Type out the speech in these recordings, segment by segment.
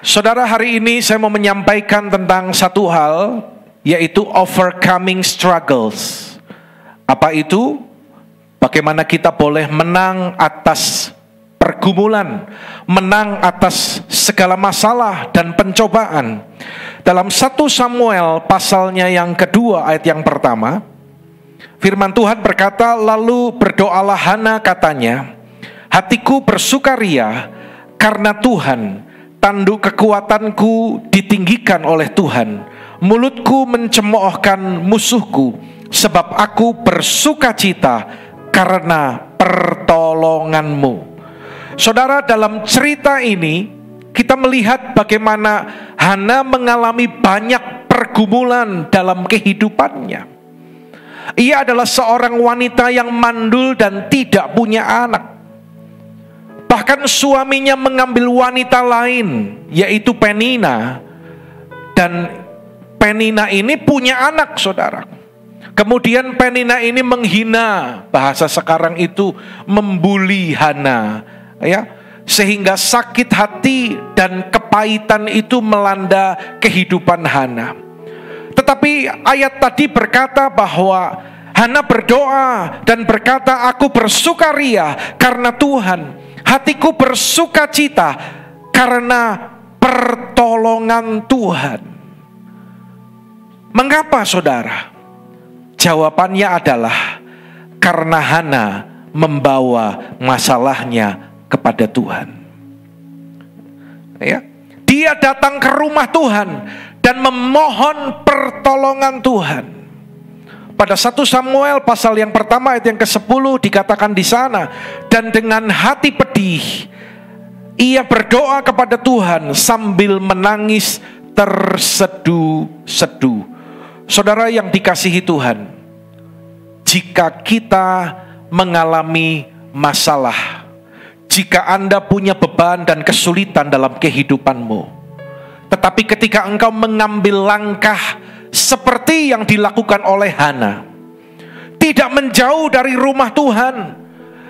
Saudara, hari ini saya mau menyampaikan tentang satu hal, yaitu overcoming struggles. Apa itu? Bagaimana kita boleh menang atas pergumulan, menang atas segala masalah dan pencobaan. Dalam 1 Samuel pasalnya yang kedua ayat yang pertama, firman Tuhan berkata, lalu berdoalah Hana katanya, hatiku bersukaria karena Tuhan, tanduk kekuatanku ditinggikan oleh Tuhan, mulutku mencemoohkan musuhku, sebab aku bersukacita karena pertolonganmu. Saudara, dalam cerita ini kita melihat bagaimana Hana mengalami banyak pergumulan dalam kehidupannya. Ia adalah seorang wanita yang mandul dan tidak punya anak. Bahkan suaminya mengambil wanita lain, yaitu Penina. Dan Penina ini punya anak, saudara. Kemudian Penina ini menghina, bahasa sekarang itu membuli Hana, ya, sehingga sakit hati dan kepahitan itu melanda kehidupan Hana. Tetapi ayat tadi berkata bahwa Hana berdoa dan berkata, aku bersukaria karena Tuhan, hatiku bersukacita karena pertolongan Tuhan. Mengapa, saudara? Jawabannya adalah karena Hana membawa masalahnya kepada Tuhan. Ya, dia datang ke rumah Tuhan dan memohon pertolongan Tuhan. Pada 1 Samuel pasal yang pertama ayat yang ke-10 dikatakan di sana, dan dengan hati pedih ia berdoa kepada Tuhan sambil menangis terseduh-seduh. Saudara yang dikasihi Tuhan, jika kita mengalami masalah, jika Anda punya beban dan kesulitan dalam kehidupanmu, tetapi ketika engkau mengambil langkah seperti yang dilakukan oleh Hana, tidak menjauh dari rumah Tuhan,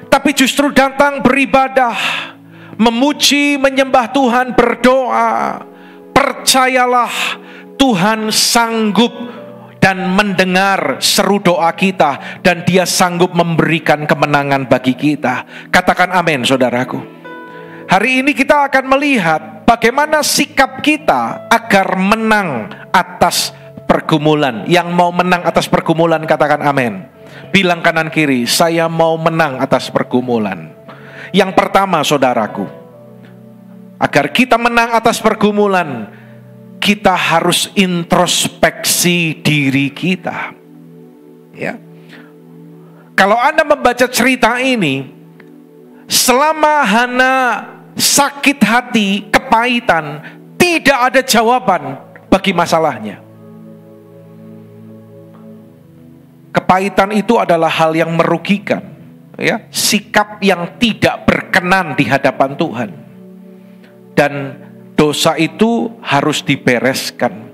tapi justru datang beribadah, memuji, menyembah Tuhan, berdoa, percayalah Tuhan sanggup dan mendengar seru doa kita, dan Dia sanggup memberikan kemenangan bagi kita. Katakan amin, saudaraku. Hari ini kita akan melihat bagaimana sikap kita agar menang atas pergumulan. Yang mau menang atas pergumulan katakan amin. Bilang kanan kiri, saya mau menang atas pergumulan. Yang pertama, saudaraku, agar kita menang atas pergumulan, kita harus introspeksi diri kita. Ya. Kalau Anda membaca cerita ini, selama Hana sakit hati, kepahitan, tidak ada jawaban bagi masalahnya. Kepahitan itu adalah hal yang merugikan, ya, sikap yang tidak berkenan di hadapan Tuhan. Dan dosa itu harus dibereskan.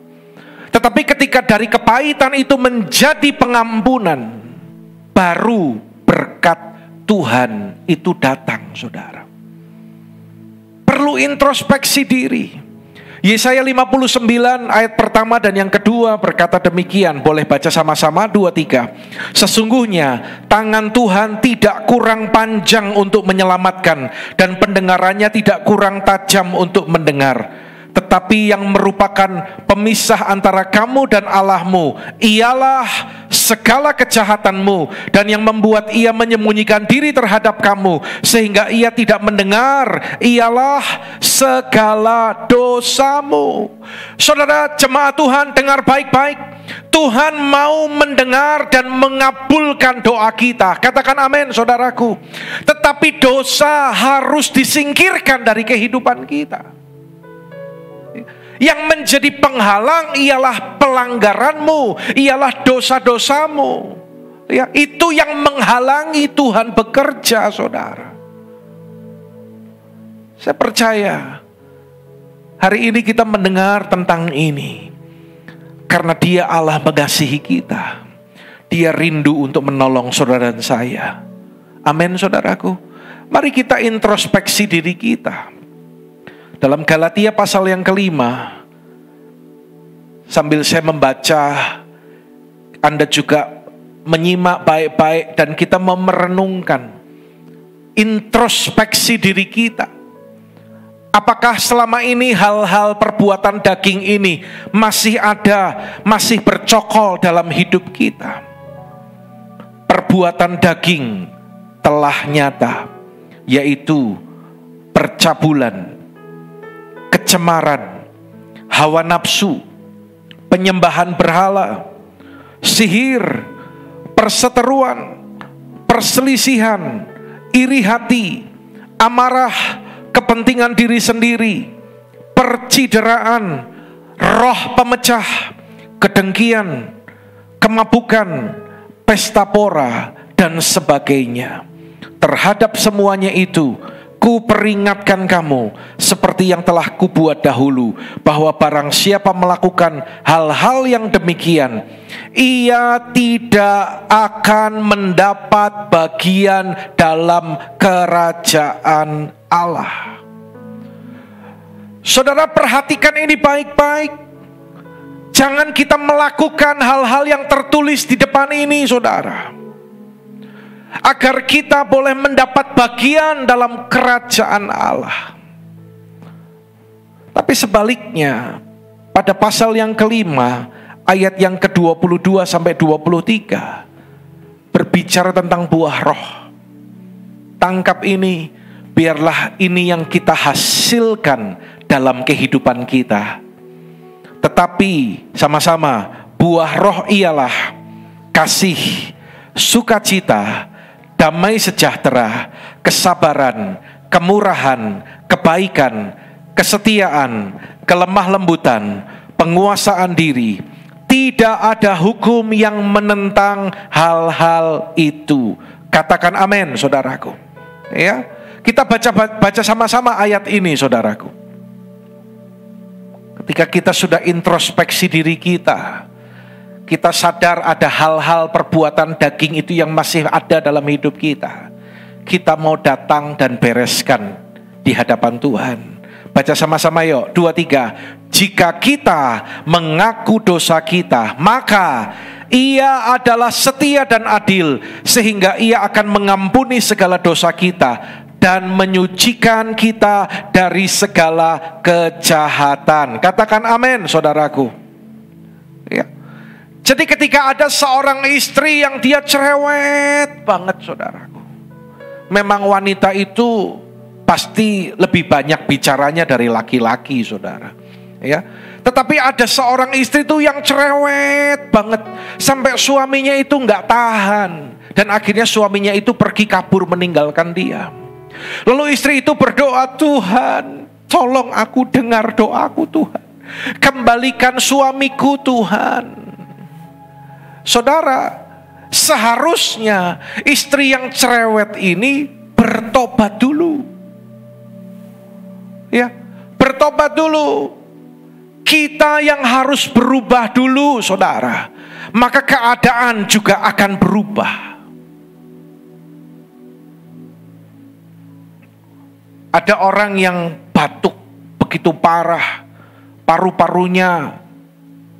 Tetapi ketika dari kepahitan itu menjadi pengampunan, baru berkat Tuhan itu datang, saudara. Perlu introspeksi diri. Yesaya 59 ayat pertama dan yang kedua berkata demikian. Boleh baca sama-sama 2, 3. Sesungguhnya tangan Tuhan tidak kurang panjang untuk menyelamatkan, dan pendengarannya tidak kurang tajam untuk mendengar. Tetapi yang merupakan pemisah antara kamu dan Allahmu ialah segala kejahatanmu, dan yang membuat ia menyembunyikan diri terhadap kamu sehingga ia tidak mendengar ialah segala dosamu. Saudara jemaat Tuhan, dengar baik-baik. Tuhan mau mendengar dan mengabulkan doa kita. Katakan amin, saudaraku. Tetapi dosa harus disingkirkan dari kehidupan kita. Yang menjadi penghalang ialah pelanggaranmu, ialah dosa-dosamu. Ya, itu yang menghalangi Tuhan bekerja, saudara. Saya percaya hari ini kita mendengar tentang ini karena Dia Allah mengasihi kita. Dia rindu untuk menolong saudara dan saya. Amin, saudaraku. Mari kita introspeksi diri kita. Dalam Galatia pasal yang kelima, sambil saya membaca, Anda juga menyimak baik-baik dan kita merenungkan, introspeksi diri kita. Apakah selama ini hal-hal perbuatan daging ini masih ada, masih bercokol dalam hidup kita? Perbuatan daging telah nyata, yaitu percabulan, kecemaran, hawa nafsu, penyembahan berhala, sihir, perseteruan, perselisihan, iri hati, amarah, kepentingan diri sendiri, percideraan, roh pemecah, kedengkian, kemabukan, pesta pora, dan sebagainya. Terhadap semuanya itu, ku peringatkan kamu, seperti yang telah kubuat dahulu, bahwa barang siapa melakukan hal-hal yang demikian, ia tidak akan mendapat bagian dalam kerajaan Allah. Saudara, perhatikan ini baik-baik. Jangan kita melakukan hal-hal yang tertulis di depan ini, saudara, agar kita boleh mendapat bagian dalam kerajaan Allah. Tapi sebaliknya, pada pasal yang kelima, ayat yang ke-22 sampai 23, berbicara tentang buah roh. Tangkap ini, biarlah ini yang kita hasilkan dalam kehidupan kita. Tetapi sama-sama, buah roh ialah kasih, sukacita, damai sejahtera, kesabaran, kemurahan, kebaikan, kesetiaan, kelemah lembutan, penguasaan diri. Tidak ada hukum yang menentang hal-hal itu. Katakan amin, saudaraku. Ya, kita baca sama-sama ayat ini, saudaraku. Ketika kita sudah introspeksi diri kita, kita sadar ada hal-hal perbuatan daging itu yang masih ada dalam hidup kita. Kita mau datang dan bereskan di hadapan Tuhan. Baca sama-sama yuk, 2, 3. Jika kita mengaku dosa kita, maka Ia adalah setia dan adil, sehingga Ia akan mengampuni segala dosa kita dan menyucikan kita dari segala kejahatan. Katakan amin, saudaraku. Ya. Jadi ketika ada seorang istri yang dia cerewet banget, saudaraku, memang wanita itu pasti lebih banyak bicaranya dari laki-laki, saudara. Ya, tetapi ada seorang istri itu yang cerewet banget, sampai suaminya itu nggak tahan, dan akhirnya suaminya itu pergi kabur meninggalkan dia. Lalu istri itu berdoa, Tuhan, tolong aku dengar doaku, Tuhan. Kembalikan suamiku, Tuhan. Saudara, seharusnya istri yang cerewet ini bertobat dulu. Ya, bertobat dulu. Kita yang harus berubah dulu, saudara. Maka keadaan juga akan berubah. Ada orang yang batuk begitu parah, paru-parunya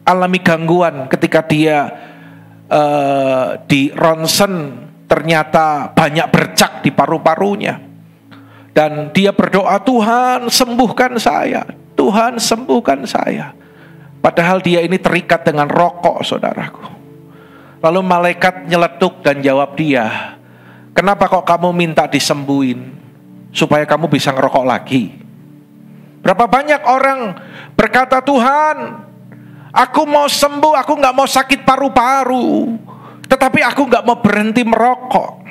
alami gangguan ketika dia di ronsen, ternyata banyak bercak di paru-parunya. Dan dia berdoa, Tuhan sembuhkan saya, Tuhan sembuhkan saya. Padahal dia ini terikat dengan rokok, saudaraku. Lalu malaikat nyeletuk dan jawab dia, kenapa kok kamu minta disembuhin? Supaya kamu bisa ngerokok lagi. Berapa banyak orang berkata, Tuhan, aku mau sembuh, aku gak mau sakit paru-paru, tetapi aku gak mau berhenti merokok.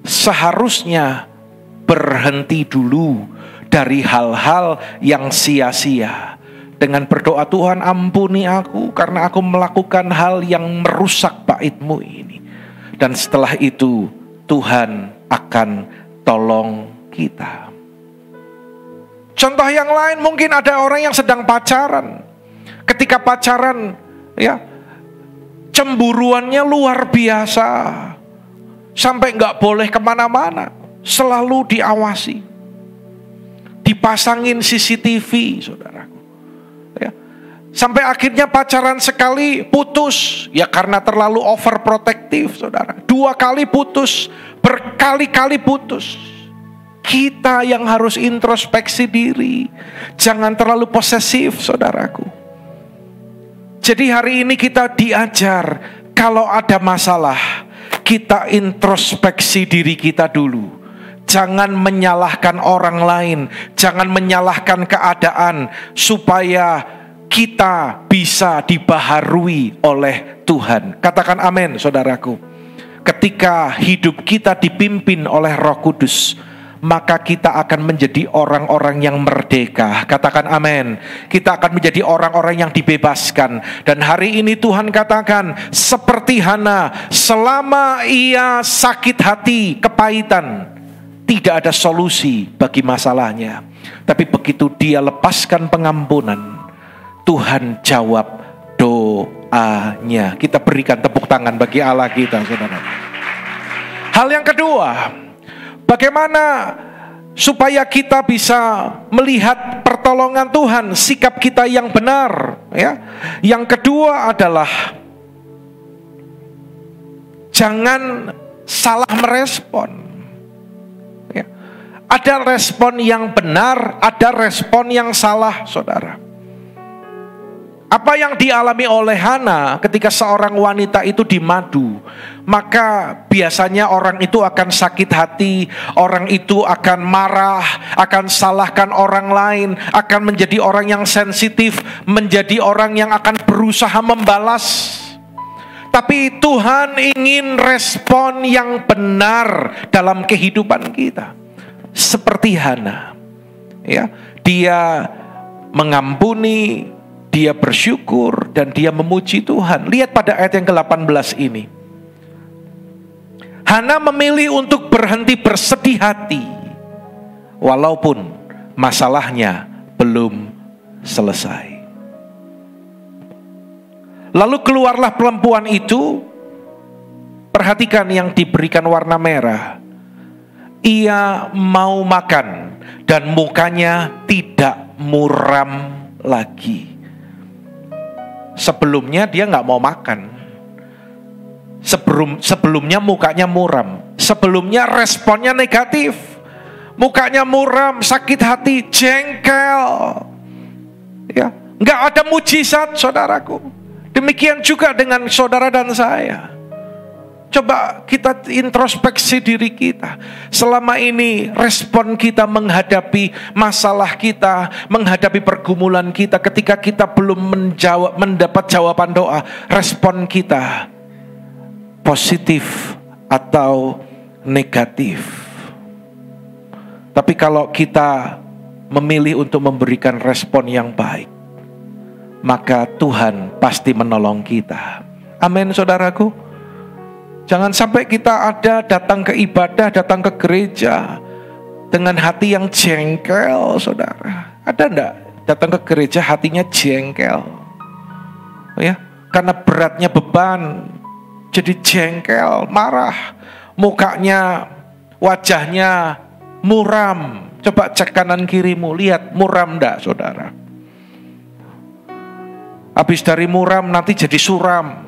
Seharusnya berhenti dulu dari hal-hal yang sia-sia. Dengan berdoa, Tuhan ampuni aku karena aku melakukan hal yang merusak bait-Mu ini. Dan setelah itu Tuhan akan tolong kita. Contoh yang lain, mungkin ada orang yang sedang pacaran. Ketika pacaran, ya, cemburuannya luar biasa, sampai nggak boleh kemana-mana, selalu diawasi. dipasangin CCTV, saudaraku. Ya. Sampai akhirnya pacaran sekali putus, ya karena terlalu overprotective, saudara. 2 kali putus, berkali-kali putus. Kita yang harus introspeksi diri, jangan terlalu posesif, saudaraku. Jadi hari ini kita diajar, kalau ada masalah, kita introspeksi diri kita dulu. Jangan menyalahkan orang lain, jangan menyalahkan keadaan, supaya kita bisa dibaharui oleh Tuhan. Katakan amin, saudaraku. Ketika hidup kita dipimpin oleh Roh Kudus, maka kita akan menjadi orang-orang yang merdeka. Katakan amin. Kita akan menjadi orang-orang yang dibebaskan. Dan hari ini Tuhan katakan, seperti Hana, selama ia sakit hati, kepahitan, tidak ada solusi bagi masalahnya. Tapi begitu dia lepaskan pengampunan, Tuhan jawab doanya. Kita berikan tepuk tangan bagi Allah kita, saudara. Hal yang kedua, bagaimana supaya kita bisa melihat pertolongan Tuhan, sikap kita yang benar, ya. Yang kedua adalah jangan salah merespon. Ya. Ada respon yang benar, ada respon yang salah, saudara. Apa yang dialami oleh Hana ketika seorang wanita itu dimadu, maka biasanya orang itu akan sakit hati, orang itu akan marah, akan salahkan orang lain, akan menjadi orang yang sensitif, menjadi orang yang akan berusaha membalas. Tapi Tuhan ingin respon yang benar dalam kehidupan kita. Seperti Hana, ya, dia mengampuni, dia bersyukur, dan dia memuji Tuhan. Lihat pada ayat yang ke-18 ini. Hana memilih untuk berhenti bersedih hati, walaupun masalahnya belum selesai. Lalu keluarlah perempuan itu, perhatikan yang diberikan warna merah. Ia mau makan dan mukanya tidak muram lagi. Sebelumnya dia nggak mau makan. Sebelumnya mukanya muram. Sebelumnya responnya negatif. Mukanya muram, sakit hati, jengkel. Ya, nggak ada mujizat, saudaraku. Demikian juga dengan saudara dan saya. Coba kita introspeksi diri kita. Selama ini respon kita menghadapi masalah kita, menghadapi pergumulan kita, ketika kita belum mendapat jawaban doa, respon kita positif atau negatif. Tapi kalau kita memilih untuk memberikan respon yang baik, maka Tuhan pasti menolong kita. Amin, saudaraku. Jangan sampai kita datang ke ibadah, datang ke gereja dengan hati yang jengkel, saudara. Ada enggak datang ke gereja hatinya jengkel? Ya, karena beratnya beban, jadi jengkel, marah, mukanya, wajahnya muram. Coba cek kanan kirimu, lihat muram enggak, saudara? Habis dari muram nanti jadi suram.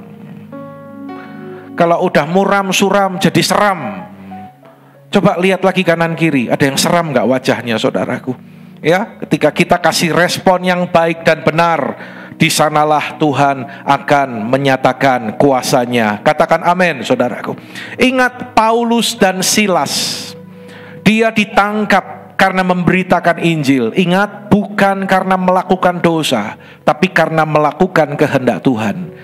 Kalau udah muram, suram, jadi seram. Coba lihat lagi kanan kiri, ada yang seram gak wajahnya, saudaraku? Ya, ketika kita kasih respon yang baik dan benar, di sanalah Tuhan akan menyatakan kuasanya. Katakan amin, saudaraku. Ingat Paulus dan Silas, dia ditangkap karena memberitakan Injil. Ingat, bukan karena melakukan dosa, tapi karena melakukan kehendak Tuhan.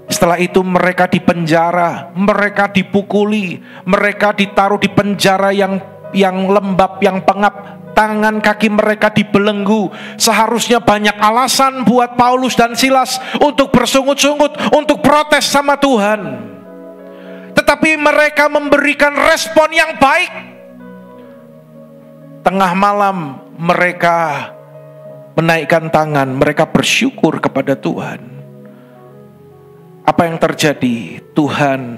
Setelah itu mereka dipenjara, mereka dipukuli, mereka ditaruh di penjara yang lembab, yang pengap, tangan kaki mereka dibelenggu. Seharusnya banyak alasan buat Paulus dan Silas untuk bersungut-sungut, untuk protes sama Tuhan. Tetapi mereka memberikan respon yang baik. Tengah malam mereka menaikkan tangan, mereka bersyukur kepada Tuhan. Apa yang terjadi? Tuhan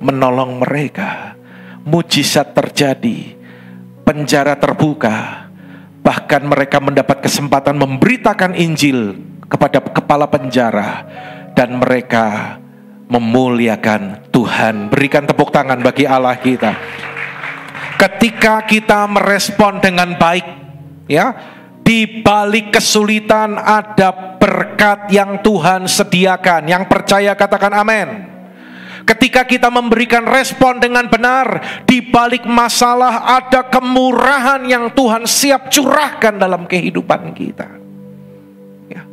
menolong mereka. Mujizat terjadi. Penjara terbuka. Bahkan mereka mendapat kesempatan memberitakan Injil kepada kepala penjara. Dan mereka memuliakan Tuhan. Berikan tepuk tangan bagi Allah kita. Ketika kita merespon dengan baik, ya, di balik kesulitan ada berkat yang Tuhan sediakan. Yang percaya katakan amin. Ketika kita memberikan respon dengan benar, di balik masalah ada kemurahan yang Tuhan siap curahkan dalam kehidupan kita. Ya,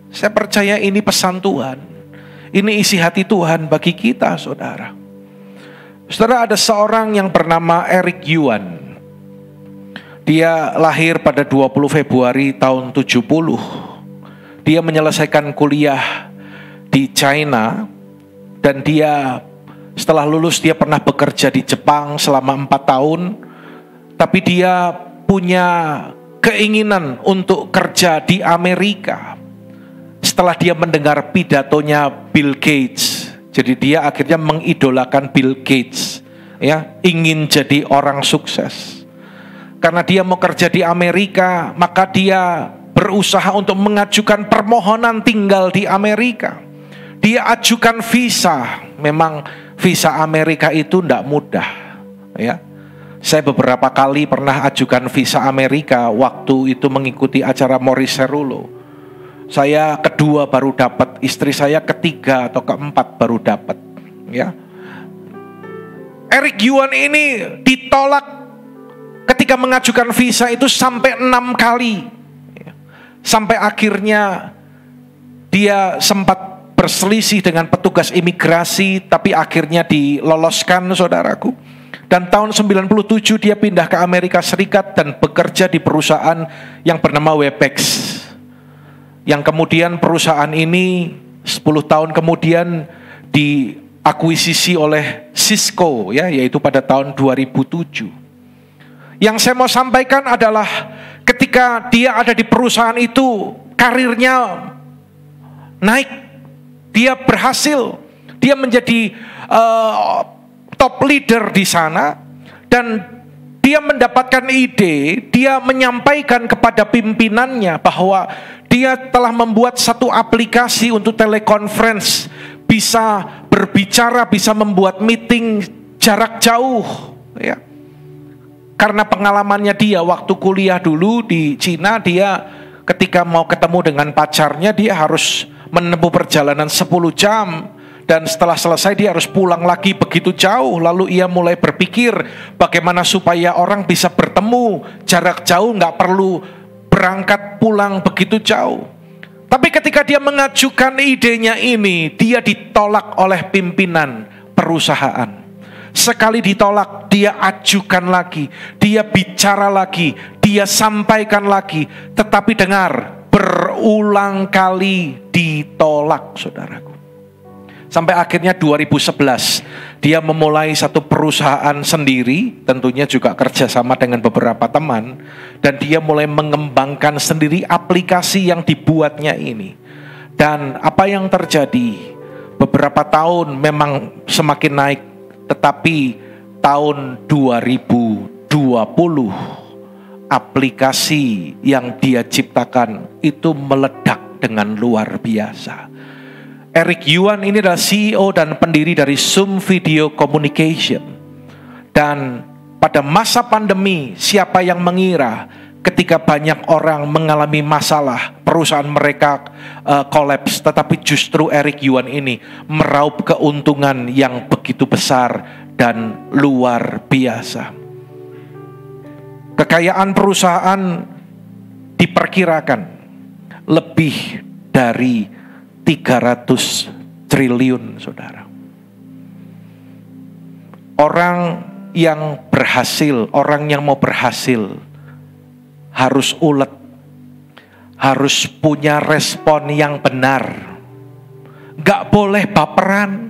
saya percaya ini pesan Tuhan. Ini isi hati Tuhan bagi kita, saudara. Saudara, ada seorang yang bernama Eric Yuan. Dia lahir pada 20 Februari tahun 70. Dia menyelesaikan kuliah di China. Dan dia setelah lulus dia pernah bekerja di Jepang selama 4 tahun. Tapi dia punya keinginan untuk kerja di Amerika. Setelah dia mendengar pidatonya Bill Gates, jadi dia akhirnya mengidolakan Bill Gates, ya, ingin jadi orang sukses. Karena dia mau kerja di Amerika, maka dia berusaha untuk mengajukan permohonan tinggal di Amerika. Dia ajukan visa, memang visa Amerika itu tidak mudah, ya. Saya beberapa kali pernah ajukan visa Amerika waktu itu mengikuti acara Morris Cerullo. Saya kedua baru dapat, istri saya ketiga atau keempat baru dapat, ya. Eric Yuan ini ditolak ketika mengajukan visa itu sampai 6 kali, ya. Sampai akhirnya dia sempat berselisih dengan petugas imigrasi, tapi akhirnya diloloskan, saudaraku. Dan tahun 97 dia pindah ke Amerika Serikat dan bekerja di perusahaan yang bernama Webex. Yang kemudian perusahaan ini 10 tahun kemudian diakuisisi oleh Cisco, ya, yaitu pada tahun 2007. Yang saya mau sampaikan adalah ketika dia ada di perusahaan itu, karirnya naik, dia berhasil, dia menjadi top leader di sana, dan dia mendapatkan ide, dia menyampaikan kepada pimpinannya bahwa dia telah membuat satu aplikasi untuk telekonferensi, bisa berbicara, bisa membuat meeting jarak jauh, ya. Karena pengalamannya dia waktu kuliah dulu di Cina, dia ketika mau ketemu dengan pacarnya, dia harus menempuh perjalanan 10 jam. Dan setelah selesai dia harus pulang lagi begitu jauh. Lalu ia mulai berpikir bagaimana supaya orang bisa bertemu jarak jauh, gak perlu berangkat pulang begitu jauh. Tapi ketika dia mengajukan idenya ini, dia ditolak oleh pimpinan perusahaan. Sekali ditolak, dia ajukan lagi, dia bicara lagi, dia sampaikan lagi. Tetapi dengar, berulang kali ditolak, saudaraku. Sampai akhirnya 2011 dia memulai satu perusahaan sendiri, tentunya juga kerjasama dengan beberapa teman. Dan dia mulai mengembangkan sendiri aplikasi yang dibuatnya ini. Dan apa yang terjadi? Beberapa tahun memang semakin naik. Tetapi tahun 2020 aplikasi yang dia ciptakan itu meledak dengan luar biasa. Eric Yuan ini adalah CEO dan pendiri dari Zoom Video Communication. Dan pada masa pandemi, siapa yang mengira ketika banyak orang mengalami masalah, perusahaan mereka kolaps, tetapi justru Eric Yuan ini meraup keuntungan yang begitu besar dan luar biasa. Kekayaan perusahaan diperkirakan lebih dari 300 triliun, saudara. Orang yang berhasil, orang yang mau berhasil harus ulet, harus punya respon yang benar. Gak boleh baperan.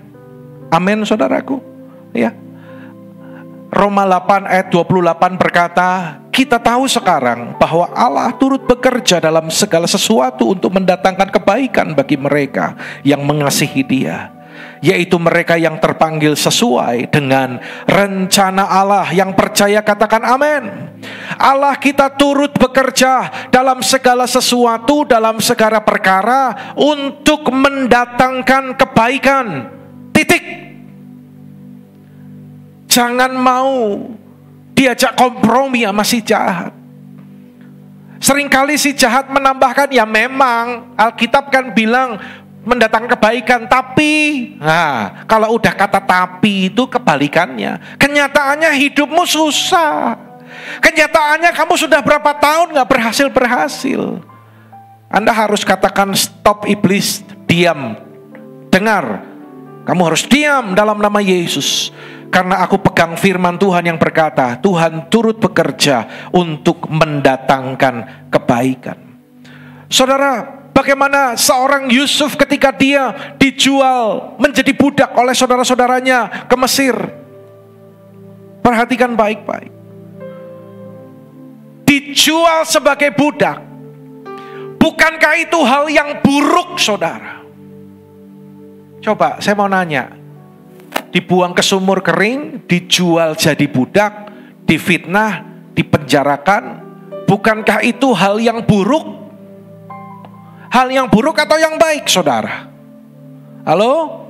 Amin, saudaraku. Ya. Roma 8 ayat 28 berkata, kita tahu sekarang bahwa Allah turut bekerja dalam segala sesuatu untuk mendatangkan kebaikan bagi mereka yang mengasihi Dia, yaitu mereka yang terpanggil sesuai dengan rencana Allah. Yang percaya katakan amin. Allah kita turut bekerja dalam segala sesuatu, dalam segala perkara untuk mendatangkan kebaikan. Titik. Jangan mau diajak kompromi sama si jahat. Seringkali si jahat menambahkan, ya memang Alkitab kan bilang mendatangkan kebaikan, tapi kalau udah kata tapi itu kebalikannya. Kenyataannya hidupmu susah. Kenyataannya kamu sudah berapa tahun gak berhasil. Anda harus katakan, stop iblis, diam. Dengar, kamu harus diam dalam nama Yesus. Karena aku pegang firman Tuhan yang berkata, Tuhan turut bekerja untuk mendatangkan kebaikan. Saudara, bagaimana seorang Yusuf ketika dia dijual menjadi budak oleh saudara-saudaranya ke Mesir? Perhatikan baik-baik. Dijual sebagai budak. Bukankah itu hal yang buruk, saudara? Coba, saya mau nanya. Dibuang ke sumur kering, dijual jadi budak, difitnah, dipenjarakan. Bukankah itu hal yang buruk? Hal yang buruk atau yang baik, saudara? Halo?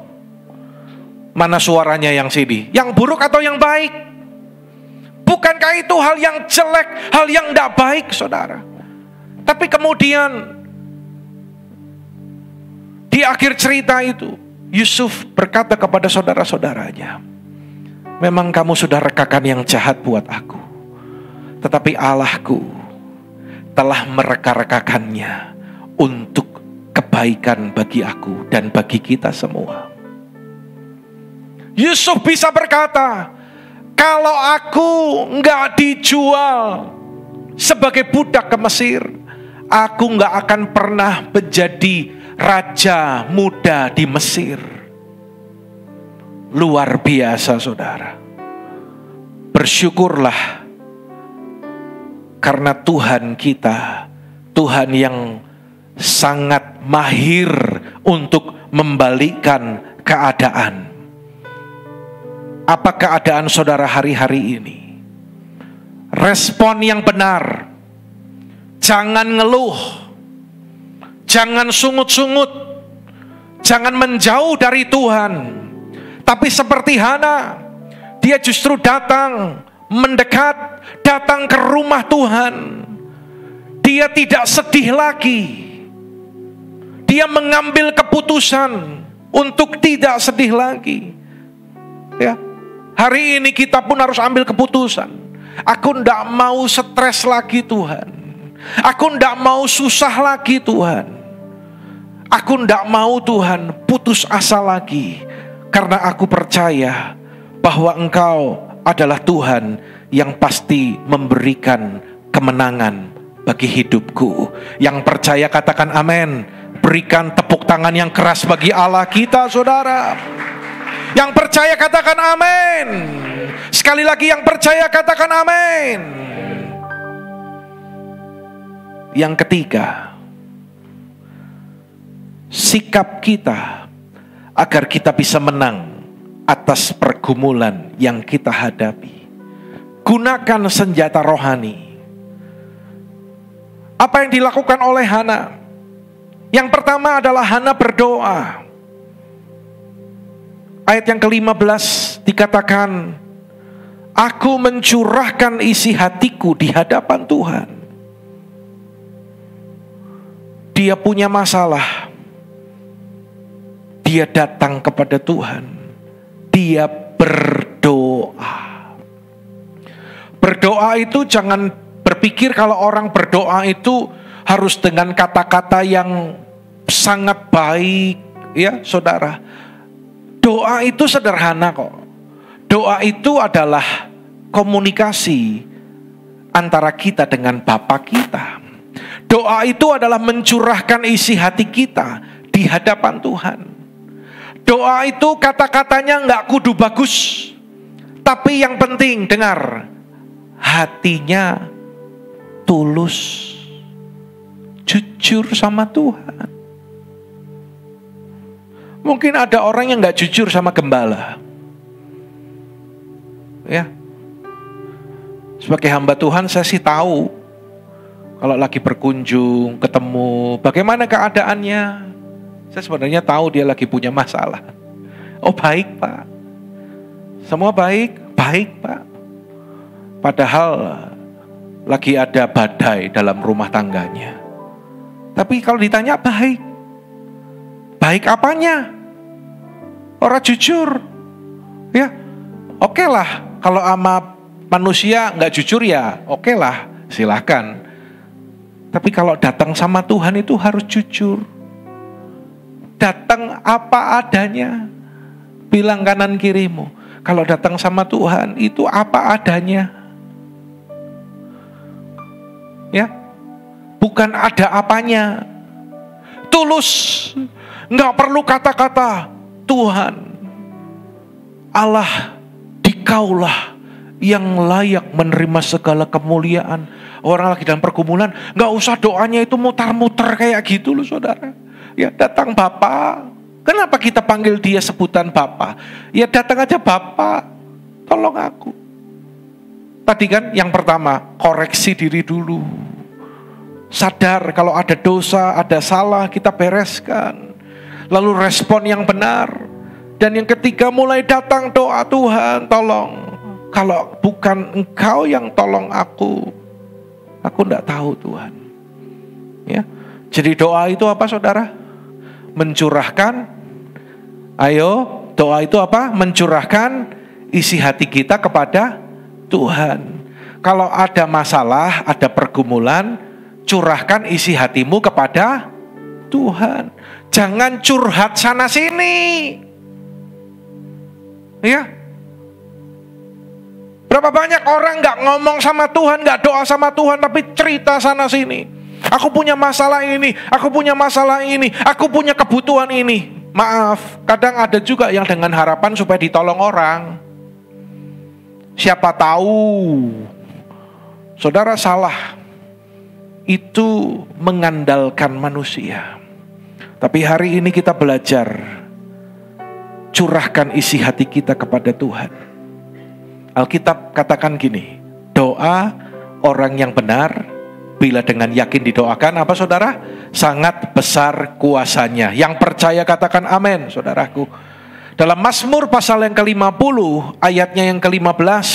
Mana suaranya yang sini? Yang buruk atau yang baik? Bukankah itu hal yang jelek, hal yang tidak baik, saudara? Tapi kemudian di akhir cerita itu, Yusuf berkata kepada saudara-saudaranya, memang kamu sudah rekakan yang jahat buat aku, tetapi Allahku telah mereka-rekakannya untuk kebaikan bagi aku dan bagi kita semua. Yusuf bisa berkata, kalau aku nggak dijual sebagai budak ke Mesir, aku nggak akan pernah menjadi raja muda di Mesir. Luar biasa, saudara. Bersyukurlah karena Tuhan kita, Tuhan yang sangat mahir untuk membalikkan keadaan. Apa keadaan saudara hari-hari ini? Respon yang benar. Jangan ngeluh. Jangan sungut-sungut. Jangan menjauh dari Tuhan. Tapi seperti Hana, dia justru datang, mendekat, datang ke rumah Tuhan. Dia tidak sedih lagi. Dia mengambil keputusan untuk tidak sedih lagi. Ya, hari ini kita pun harus ambil keputusan. Aku tidak mau stres lagi, Tuhan. Aku tidak mau susah lagi, Tuhan. Aku tidak mau, Tuhan, putus asa lagi. Karena aku percaya bahwa Engkau adalah Tuhan yang pasti memberikan kemenangan bagi hidupku. Yang percaya katakan amin. Berikan tepuk tangan yang keras bagi Allah kita, saudara. Yang percaya katakan amin. Sekali lagi yang percaya katakan amin. Yang ketiga, sikap kita agar kita bisa menang atas pergumulan yang kita hadapi. Gunakan senjata rohani. Apa yang dilakukan oleh Hana? Yang pertama adalah Hana berdoa. Ayat yang ke-15 dikatakan, aku mencurahkan isi hatiku di hadapan Tuhan. Dia punya masalah. Dia datang kepada Tuhan. Dia berdoa. Berdoa itu jangan berpikir kalau orang berdoa itu harus dengan kata-kata yang sangat baik, ya saudara. Doa itu sederhana kok. Doa itu adalah komunikasi antara kita dengan Bapa kita. Doa itu adalah mencurahkan isi hati kita di hadapan Tuhan. Doa itu kata-katanya nggak kudu bagus, tapi yang penting dengar, hatinya tulus, jujur sama Tuhan. Mungkin ada orang yang gak jujur sama gembala. Ya, sebagai hamba Tuhan saya sih tahu kalau lagi berkunjung, ketemu, bagaimana keadaannya. Saya sebenarnya tahu dia lagi punya masalah. Oh baik Pak, semua baik, baik Pak. Padahal lagi ada badai dalam rumah tangganya. Tapi kalau ditanya baik, baik apanya? Orang jujur, ya oke lah. Kalau sama manusia nggak jujur ya oke lah, silakan. Tapi kalau datang sama Tuhan itu harus jujur. Datang apa adanya. Bilang kanan kirimu. Kalau datang sama Tuhan itu apa adanya. Ya, bukan ada apanya. Tulus, nggak perlu kata-kata. Tuhan, Allah, Dikaulah yang layak menerima segala kemuliaan. Orang lagi dalam pergumulan, nggak usah doanya itu mutar-mutar kayak gitu loh saudara. Ya datang Bapa. Kenapa kita panggil dia sebutan Bapa? Ya datang aja Bapa, tolong aku. Tadi kan yang pertama, koreksi diri dulu. Sadar kalau ada dosa, ada salah, kita bereskan. Lalu respon yang benar. Dan yang ketiga, mulai datang doa, Tuhan tolong. Kalau bukan Engkau yang tolong aku enggak tahu Tuhan. Ya. Jadi doa itu apa saudara? Mencurahkan, ayo doa itu apa? Mencurahkan isi hati kita kepada Tuhan. Kalau ada masalah, ada pergumulan, curahkan isi hatimu kepada Tuhan. Jangan curhat sana sini. Ya. Berapa banyak orang gak ngomong sama Tuhan, gak doa sama Tuhan, tapi cerita sana sini. Aku punya masalah ini, aku punya masalah ini, aku punya kebutuhan ini. Maaf, kadang ada juga yang dengan harapan supaya ditolong orang. Siapa tahu saudara salah. Itu mengandalkan manusia. Tapi hari ini kita belajar curahkan isi hati kita kepada Tuhan. Alkitab katakan gini, doa orang yang benar bila dengan yakin didoakan, apa saudara? Sangat besar kuasanya. Yang percaya katakan amin, saudaraku. Dalam Mazmur pasal yang ke-50, ayatnya yang ke-15,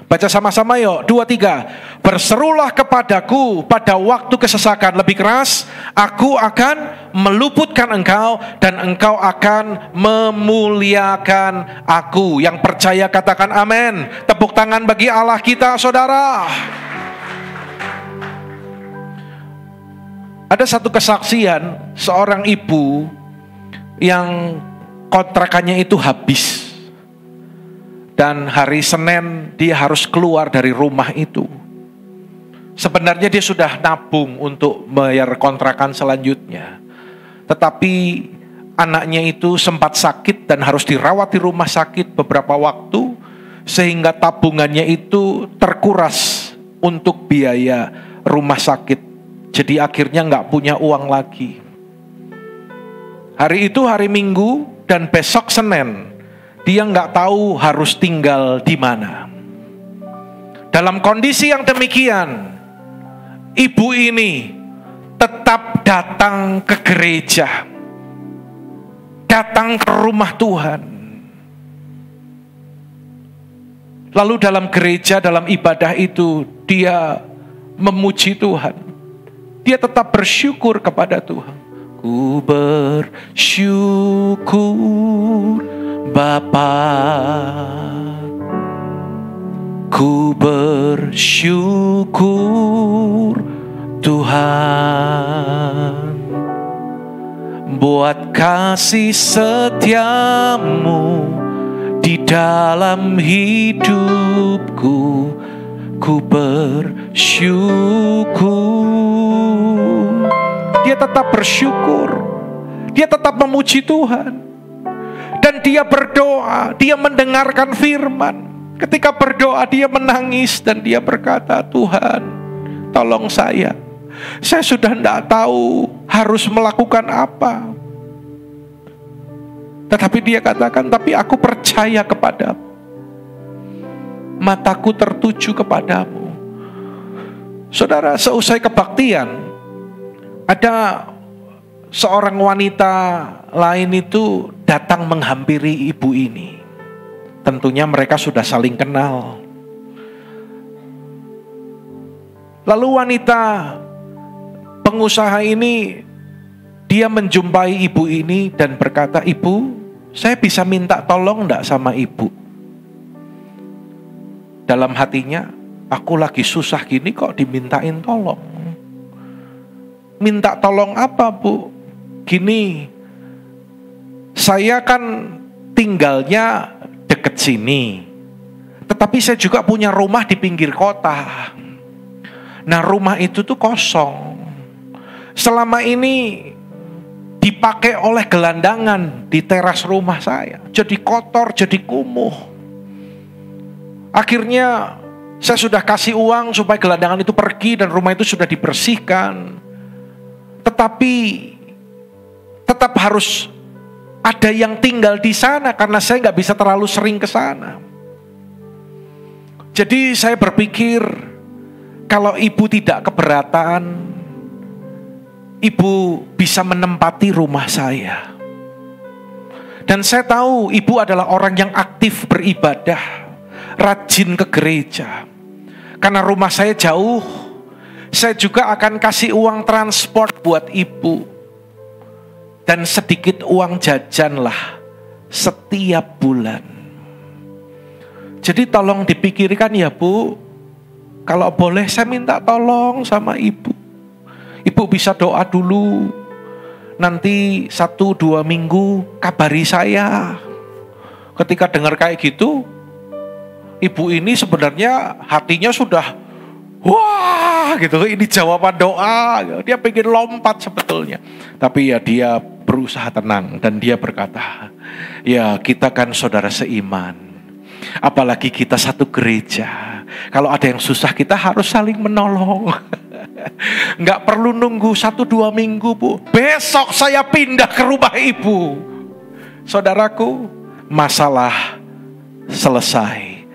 baca sama-sama yuk, 2-3. Berserulah kepadaku pada waktu kesesakan, lebih keras, aku akan meluputkan engkau dan engkau akan memuliakan aku. Yang percaya katakan amin. Tepuk tangan bagi Allah kita, saudara. Ada satu kesaksian seorang ibu yang kontrakannya itu habis. Dan hari Senin dia harus keluar dari rumah itu. Sebenarnya dia sudah nabung untuk bayar kontrakan selanjutnya. Tetapi anaknya itu sempat sakit dan harus dirawat di rumah sakit beberapa waktu. Sehingga tabungannya itu terkuras untuk biaya rumah sakit. Jadi akhirnya nggak punya uang lagi. Hari itu hari Minggu dan besok Senin. Dia nggak tahu harus tinggal di mana. Dalam kondisi yang demikian, ibu ini tetap datang ke gereja, datang ke rumah Tuhan. Lalu dalam gereja, dalam ibadah itu, dia memuji Tuhan. Dia tetap bersyukur kepada Tuhan. Ku bersyukur Bapa, ku bersyukur Tuhan, buat kasih setiamu di dalam hidupku. Ku bersyukur. Dia tetap bersyukur. Dia tetap memuji Tuhan. Dan dia berdoa, dia mendengarkan firman. Ketika berdoa dia menangis dan dia berkata, Tuhan tolong saya sudah tidak tahu harus melakukan apa. Tetapi dia katakan, tapi aku percaya kepadamu. Mataku tertuju kepadamu. Saudara, seusai kebaktian, ada seorang wanita lain itu datang menghampiri ibu ini. Tentunya mereka sudah saling kenal. Lalu wanita pengusaha ini, dia menjumpai ibu ini dan berkata, "Ibu, saya bisa minta tolong enggak sama ibu?" Dalam hatinya, aku lagi susah gini kok dimintain tolong. Minta tolong apa, Bu? Gini, saya kan tinggalnya deket sini, tetapi saya juga punya rumah di pinggir kota. Nah, rumah itu tuh kosong. Selama ini dipakai oleh gelandangan di teras rumah saya. Jadi kotor, jadi kumuh. Akhirnya saya sudah kasih uang supaya gelandangan itu pergi dan rumah itu sudah dibersihkan. Tetapi tetap harus ada yang tinggal di sana karena saya nggak bisa terlalu sering ke sana. Jadi saya berpikir, kalau ibu tidak keberatan, ibu bisa menempati rumah saya. Dan saya tahu ibu adalah orang yang aktif beribadah, rajin ke gereja. Karena rumah saya jauh, saya juga akan kasih uang transport buat ibu. Dan sedikit uang jajan lah setiap bulan. Jadi tolong dipikirkan ya Bu, kalau boleh saya minta tolong sama ibu. Ibu bisa doa dulu. Nanti 1-2 minggu kabari saya. Ketika dengar kayak gitu, ibu ini sebenarnya hatinya sudah wah gitu. Ini jawaban doa. Dia pengen lompat sebetulnya. Tapi ya dia berusaha tenang. Dan dia berkata, ya kita kan saudara seiman. Apalagi kita satu gereja. Kalau ada yang susah kita harus saling menolong. Nggak perlu nunggu 1-2 minggu Bu. Besok saya pindah ke rumah ibu. Saudaraku, masalah selesai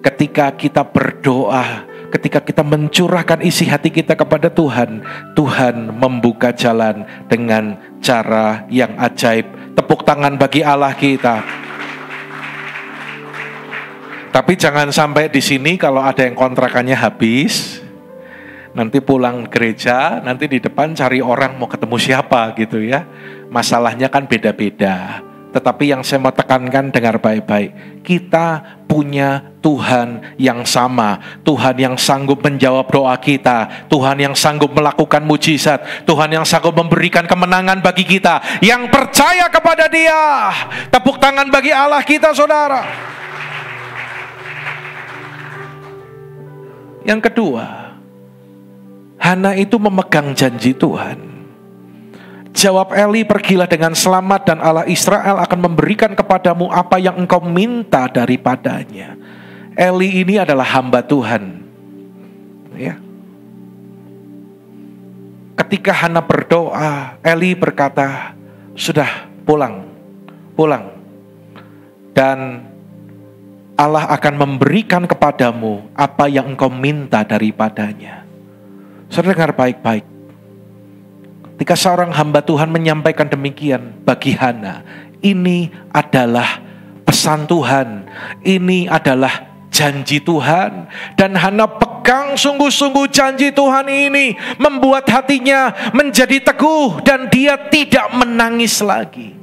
ketika kita berdoa, ketika kita mencurahkan isi hati kita kepada Tuhan. Tuhan membuka jalan dengan cara yang ajaib. Tepuk tangan bagi Allah kita. Tapi jangan sampai di sini kalau ada yang kontrakannya habis, nanti pulang gereja, nanti di depan cari orang mau ketemu siapa gitu ya. Masalahnya kan beda-beda. Tetapi yang saya mau tekankan, dengar baik-baik. Kita punya Tuhan yang sama. Tuhan yang sanggup menjawab doa kita. Tuhan yang sanggup melakukan mujizat. Tuhan yang sanggup memberikan kemenangan bagi kita. Yang percaya kepada Dia. Tepuk tangan bagi Allah kita, saudara. Yang kedua, Hana itu memegang janji Tuhan. Jawab Eli, pergilah dengan selamat dan Allah Israel akan memberikan kepadamu apa yang engkau minta daripadanya. Eli ini adalah hamba Tuhan. Ya. Ketika Hana berdoa, Eli berkata, sudah pulang. Dan Allah akan memberikan kepadamu apa yang engkau minta daripadanya. Saudara dengar baik-baik. Ketika seorang hamba Tuhan menyampaikan demikian bagi Hana, ini adalah pesan Tuhan. Ini adalah janji Tuhan. Dan Hana pegang sungguh-sungguh janji Tuhan ini. Membuat hatinya menjadi teguh dan dia tidak menangis lagi.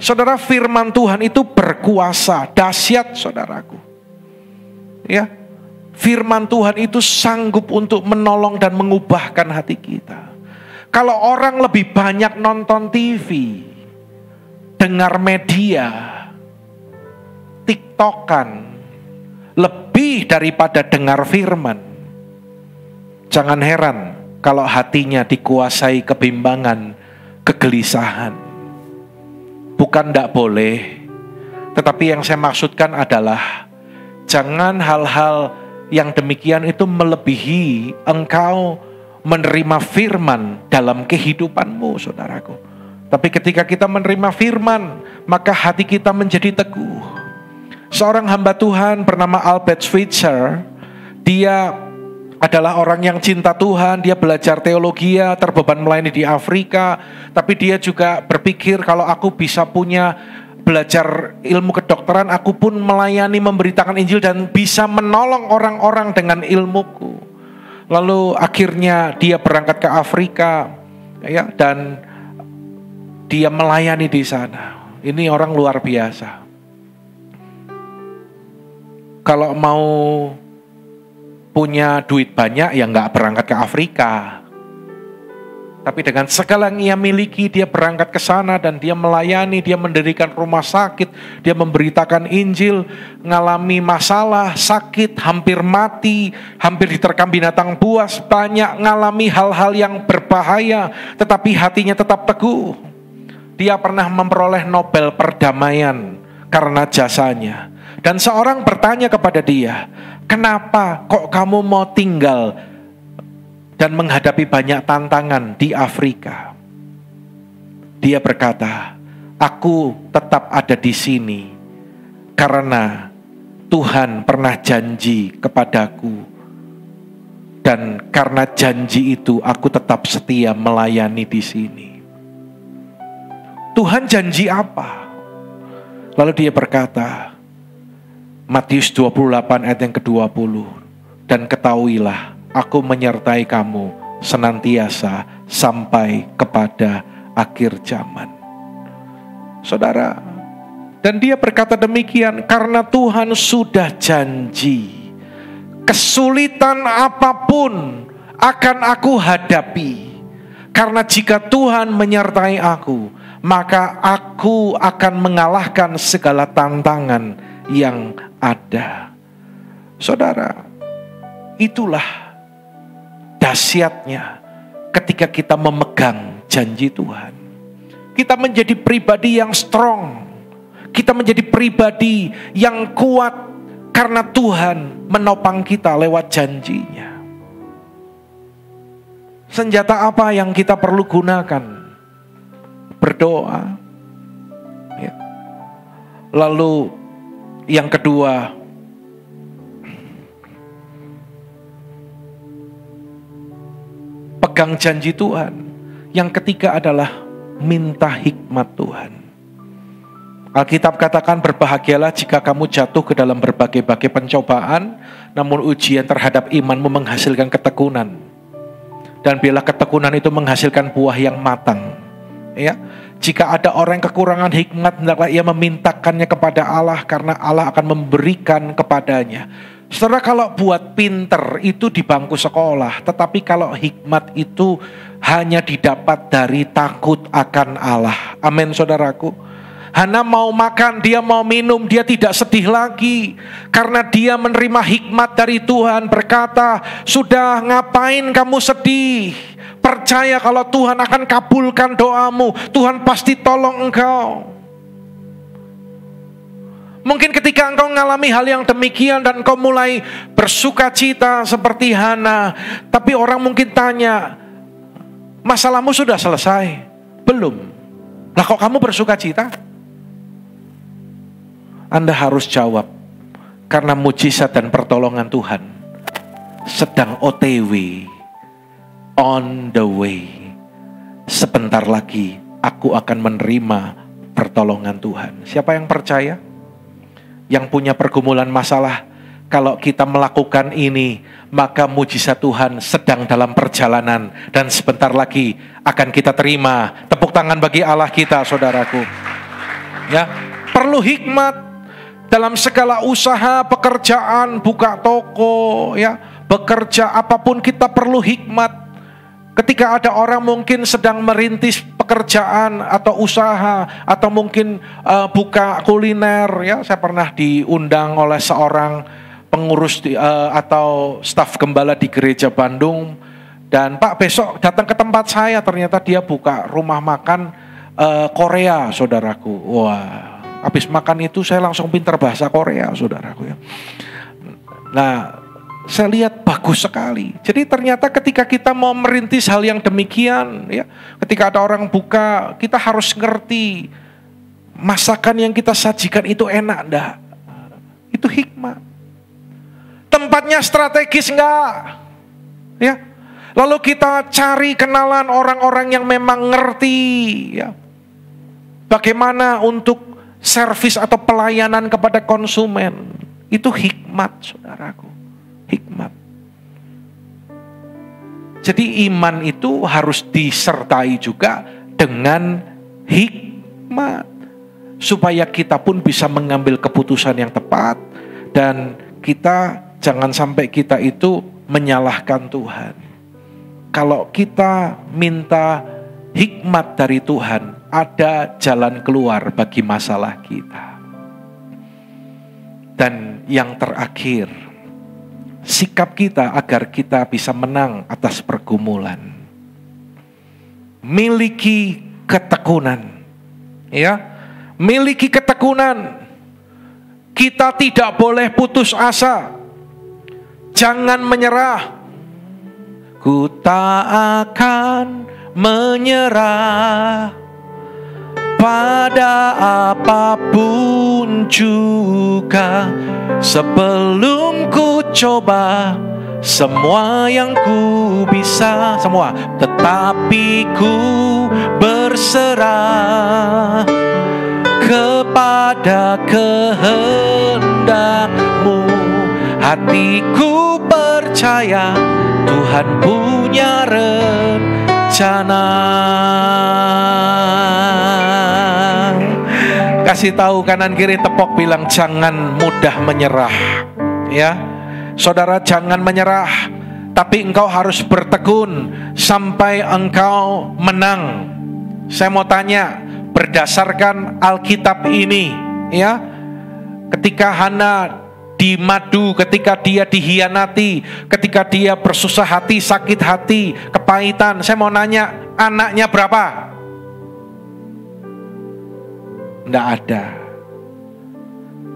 Saudara, firman Tuhan itu berkuasa, dahsyat saudaraku. Ya, firman Tuhan itu sanggup untuk menolong dan mengubahkan hati kita. Kalau orang lebih banyak nonton TV, dengar media, TikTokan, lebih daripada dengar firman, jangan heran kalau hatinya dikuasai kebimbangan, kegelisahan. Bukan tidak boleh, tetapi yang saya maksudkan adalah jangan hal-hal yang demikian itu melebihi engkau menerima firman dalam kehidupanmu, saudaraku. Tapi ketika kita menerima firman, maka hati kita menjadi teguh. Seorang hamba Tuhan bernama Albert Schweitzer, dia adalah orang yang cinta Tuhan, dia belajar teologi, terbeban melayani di Afrika, tapi dia juga berpikir kalau aku bisa punya belajar ilmu kedokteran, aku pun melayani, memberitakan Injil dan bisa menolong orang-orang dengan ilmuku. Lalu akhirnya dia berangkat ke Afrika, ya, dan dia melayani di sana. Ini orang luar biasa. Kalau mau punya duit banyak ya nggak berangkat ke Afrika. Tapi dengan segala yang ia miliki, dia berangkat ke sana dan dia melayani, dia mendirikan rumah sakit, dia memberitakan Injil, ngalami masalah, sakit, hampir mati, hampir diterkam binatang buas, banyak ngalami hal-hal yang berbahaya, tetapi hatinya tetap teguh. Dia pernah memperoleh Nobel perdamaian karena jasanya. Dan seorang bertanya kepada dia, kenapa kok kamu mau tinggal dan menghadapi banyak tantangan di Afrika? Dia berkata, aku tetap ada di sini karena Tuhan pernah janji kepadaku. Dan karena janji itu aku tetap setia melayani di sini. Tuhan janji apa? Lalu dia berkata, Matius 28 ayat yang ke-20, dan ketahuilah aku menyertai kamu senantiasa sampai kepada akhir zaman. Saudara, dan dia berkata demikian karena Tuhan sudah janji, kesulitan apapun akan aku hadapi. Karena jika Tuhan menyertai aku, maka aku akan mengalahkan segala tantangan yang ada. Saudara, itulah dahsyatnya ketika kita memegang janji Tuhan. Kita menjadi pribadi yang strong. Kita menjadi pribadi yang kuat karena Tuhan menopang kita lewat janjinya. Senjata apa yang kita perlu gunakan? Berdoa. Ya. Lalu yang kedua, pegang janji Tuhan. Yang ketiga adalah minta hikmat Tuhan. Alkitab katakan, berbahagialah jika kamu jatuh ke dalam berbagai-bagai pencobaan, namun ujian terhadap imanmu menghasilkan ketekunan. Dan bila ketekunan itu menghasilkan buah yang matang. Ya, jika ada orang yang kekurangan hikmat, hendaklah ia memintakannya kepada Allah, karena Allah akan memberikan kepadanya. Saudara, kalau buat pinter itu di bangku sekolah, tetapi kalau hikmat itu hanya didapat dari takut akan Allah. Amin, saudaraku. Hana mau makan, dia mau minum, dia tidak sedih lagi. Karena dia menerima hikmat dari Tuhan, berkata, sudah ngapain kamu sedih? Percaya kalau Tuhan akan kabulkan doamu. Tuhan pasti tolong engkau. Mungkin ketika engkau mengalami hal yang demikian dan engkau mulai bersuka cita seperti Hana. Tapi orang mungkin tanya, masalahmu sudah selesai? Belum. Lah kok kamu bersuka cita? Anda harus jawab, karena mujizat dan pertolongan Tuhan sedang OTW, on the way. Sebentar lagi aku akan menerima pertolongan Tuhan. Siapa yang percaya? Yang punya pergumulan masalah, kalau kita melakukan ini, maka mujizat Tuhan sedang dalam perjalanan dan sebentar lagi akan kita terima. Tepuk tangan bagi Allah kita, saudaraku. Ya, perlu hikmat dalam segala usaha, pekerjaan, buka toko, ya, bekerja apapun kita perlu hikmat. Ketika ada orang mungkin sedang merintis pekerjaan atau usaha atau mungkin buka kuliner, ya, saya pernah diundang oleh seorang pengurus atau staf gembala di gereja Bandung, dan Pak besok datang ke tempat saya, ternyata dia buka rumah makan Korea, saudaraku. Wah, habis makan itu saya langsung pintar bahasa Korea, saudaraku, ya. Nah, Saya lihat bagus sekali. Jadi ternyata ketika kita mau merintis hal yang demikian, ya, ketika ada orang buka, kita harus ngerti masakan yang kita sajikan itu enak enggak? Itu hikmat. Tempatnya strategis enggak? Ya. Lalu kita cari kenalan orang-orang yang memang ngerti, ya. Bagaimana untuk servis atau pelayanan kepada konsumen. Itu hikmat, saudaraku. Hikmat. Jadi iman itu harus disertai juga dengan hikmat. Supaya kita pun bisa mengambil keputusan yang tepat. Dan kita jangan sampai kita itu menyalahkan Tuhan. Kalau kita minta hikmat dari Tuhan, ada jalan keluar bagi masalah kita. Dan yang terakhir, sikap kita agar kita bisa menang atas pergumulan. Miliki ketekunan. Ya, miliki ketekunan. Kita tidak boleh putus asa. Jangan menyerah. Ku tak akan menyerah pada apapun juga, sebelum ku coba semua yang ku bisa, semua, tetapi ku berserah kepada kehendak-Mu. Hatiku percaya Tuhan punya rencana. Kasih tahu kanan kiri, tepok, bilang jangan mudah menyerah. Ya, saudara, jangan menyerah, tapi engkau harus bertekun sampai engkau menang. Saya mau tanya, berdasarkan Alkitab ini, ya, ketika Hana di madu, ketika dia dihianati, ketika dia bersusah hati, sakit hati, kepahitan, saya mau nanya, anaknya berapa? Nggak ada.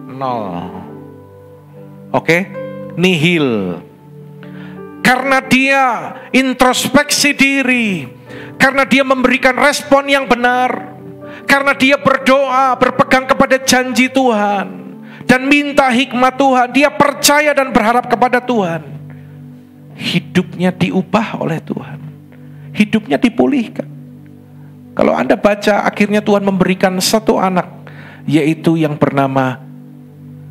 0. Oke? Nihil. Karena dia introspeksi diri, karena dia memberikan respon yang benar, karena dia berdoa, berpegang kepada janji Tuhan, dan minta hikmat Tuhan, dia percaya dan berharap kepada Tuhan. Hidupnya diubah oleh Tuhan. Hidupnya dipulihkan. Kalau Anda baca, akhirnya Tuhan memberikan satu anak, yaitu yang bernama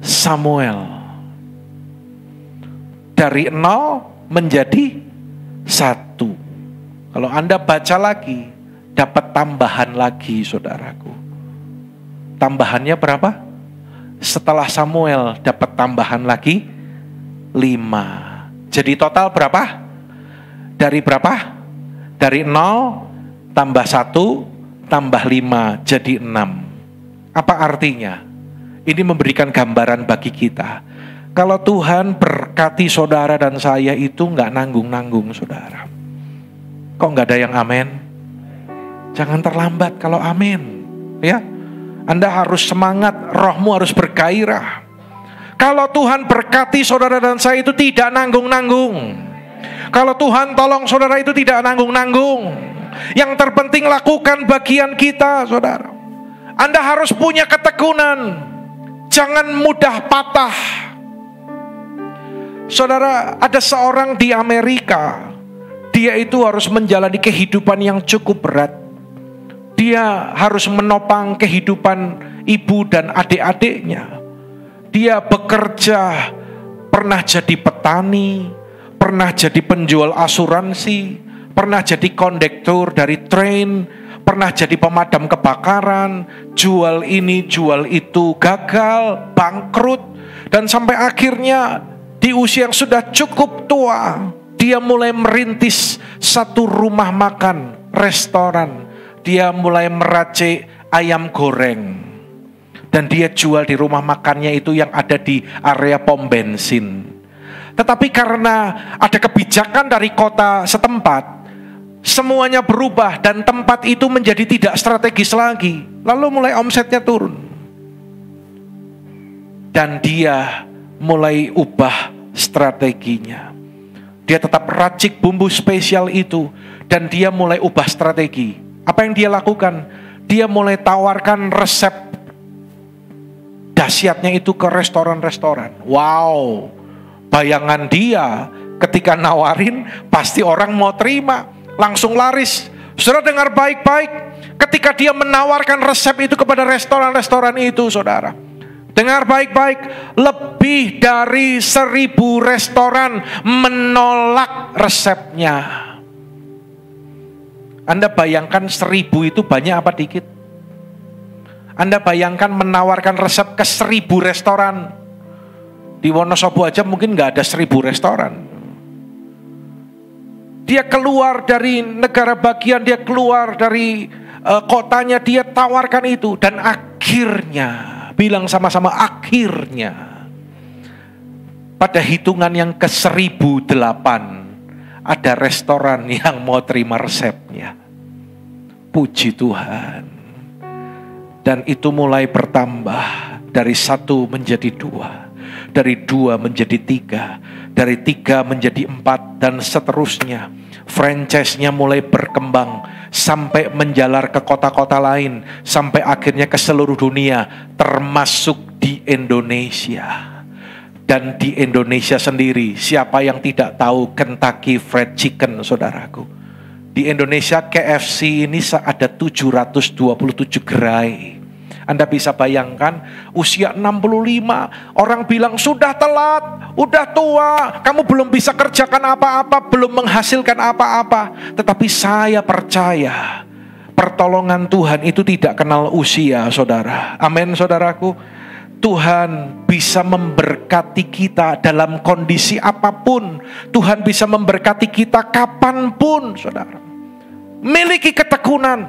Samuel. Dari 0 menjadi 1. Kalau Anda baca lagi, dapat tambahan lagi, saudaraku. Tambahannya berapa? Setelah Samuel dapat tambahan lagi 5. Jadi total berapa? Dari berapa? Dari 0 tambah 1 tambah 5 jadi 6. Apa artinya? Ini memberikan gambaran bagi kita. Kalau Tuhan berkati saudara dan saya itu gak nanggung-nanggung, saudara. Kok gak ada yang amin? Jangan terlambat kalau amin. Ya, Anda harus semangat, rohmu harus bergairah. Kalau Tuhan berkati saudara dan saya itu tidak nanggung-nanggung. Kalau Tuhan tolong saudara itu tidak nanggung-nanggung. Yang terpenting lakukan bagian kita, saudara. Anda harus punya ketekunan. Jangan mudah patah. Saudara, ada seorang di Amerika. Dia itu harus menjalani kehidupan yang cukup berat. Dia harus menopang kehidupan ibu dan adik-adiknya. Dia bekerja, pernah jadi petani, pernah jadi penjual asuransi, pernah jadi kondektur dari train, pernah jadi pemadam kebakaran, jual ini, jual itu, gagal, bangkrut. Dan sampai akhirnya di usia yang sudah cukup tua, dia mulai merintis satu rumah makan, restoran. Dia mulai meracik ayam goreng. Dan dia jual di rumah makannya itu yang ada di area pom bensin. Tetapi karena ada kebijakan dari kota setempat, semuanya berubah dan tempat itu menjadi tidak strategis lagi. Lalu mulai omsetnya turun. Dan dia mulai ubah strateginya. Dia tetap racik bumbu spesial itu dan dia mulai ubah strategi. Apa yang dia lakukan? Dia mulai tawarkan resep dahsyatnya itu ke restoran-restoran. Wow, bayangan dia ketika nawarin pasti orang mau terima, langsung laris. Saudara dengar baik-baik, ketika dia menawarkan resep itu kepada restoran-restoran itu, saudara, dengar baik-baik, lebih dari 1.000 restoran menolak resepnya. Anda bayangkan 1.000 itu banyak apa dikit? Anda bayangkan menawarkan resep ke 1.000 restoran. Di Wonosobo aja mungkin gak ada 1.000 restoran. Dia keluar dari negara bagian, dia keluar dari kotanya, dia tawarkan itu. Dan akhirnya, bilang sama-sama akhirnya, pada hitungan yang ke 1.008, ada restoran yang mau terima resepnya. Puji Tuhan. Dan itu mulai bertambah, dari 1 menjadi 2, dari 2 menjadi 3, dari 3 menjadi 4, dan seterusnya. Franchise-nya mulai berkembang sampai menjalar ke kota-kota lain, sampai akhirnya ke seluruh dunia, termasuk di Indonesia. Dan di Indonesia sendiri, siapa yang tidak tahu Kentucky Fried Chicken, saudaraku? Di Indonesia KFC ini ada 727 gerai. Anda bisa bayangkan, usia 65, orang bilang sudah telat, udah tua, kamu belum bisa kerjakan apa-apa, belum menghasilkan apa-apa. Tetapi saya percaya, pertolongan Tuhan itu tidak kenal usia, saudara. Amin, saudaraku. Tuhan bisa memberkati kita dalam kondisi apapun. Tuhan bisa memberkati kita kapanpun, saudara. Miliki ketekunan,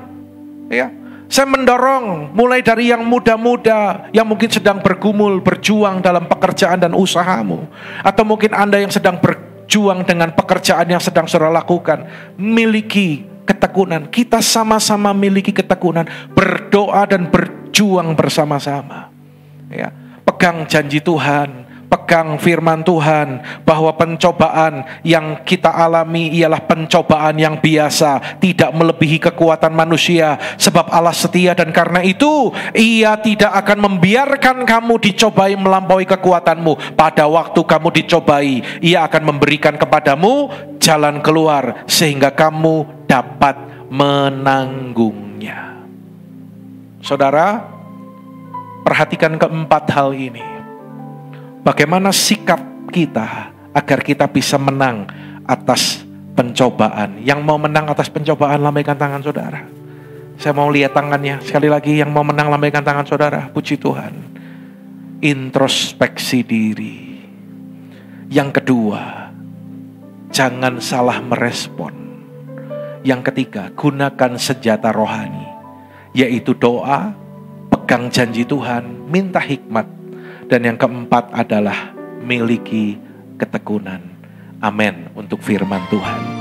ya. Saya mendorong mulai dari yang muda-muda yang mungkin sedang bergumul, berjuang dalam pekerjaan dan usahamu. Atau mungkin Anda yang sedang berjuang dengan pekerjaan yang sedang saudara lakukan. Miliki ketekunan. Kita sama-sama miliki ketekunan. Berdoa dan berjuang bersama-sama. Ya, pegang janji Tuhan. Pegang firman Tuhan bahwa pencobaan yang kita alami ialah pencobaan yang biasa, tidak melebihi kekuatan manusia, sebab Allah setia dan karena itu Ia tidak akan membiarkan kamu dicobai melampaui kekuatanmu. Pada waktu kamu dicobai, Ia akan memberikan kepadamu jalan keluar sehingga kamu dapat menanggungnya. Saudara, perhatikan keempat hal ini. Bagaimana sikap kita agar kita bisa menang atas pencobaan. Yang mau menang atas pencobaan, lambaikan tangan saudara. Saya mau lihat tangannya. Sekali lagi, yang mau menang lambaikan tangan saudara. Puji Tuhan. Introspeksi diri. Yang kedua, jangan salah merespon. Yang ketiga, gunakan senjata rohani, yaitu doa, pegang janji Tuhan, minta hikmat. Dan yang keempat adalah miliki ketekunan. Amin untuk firman Tuhan.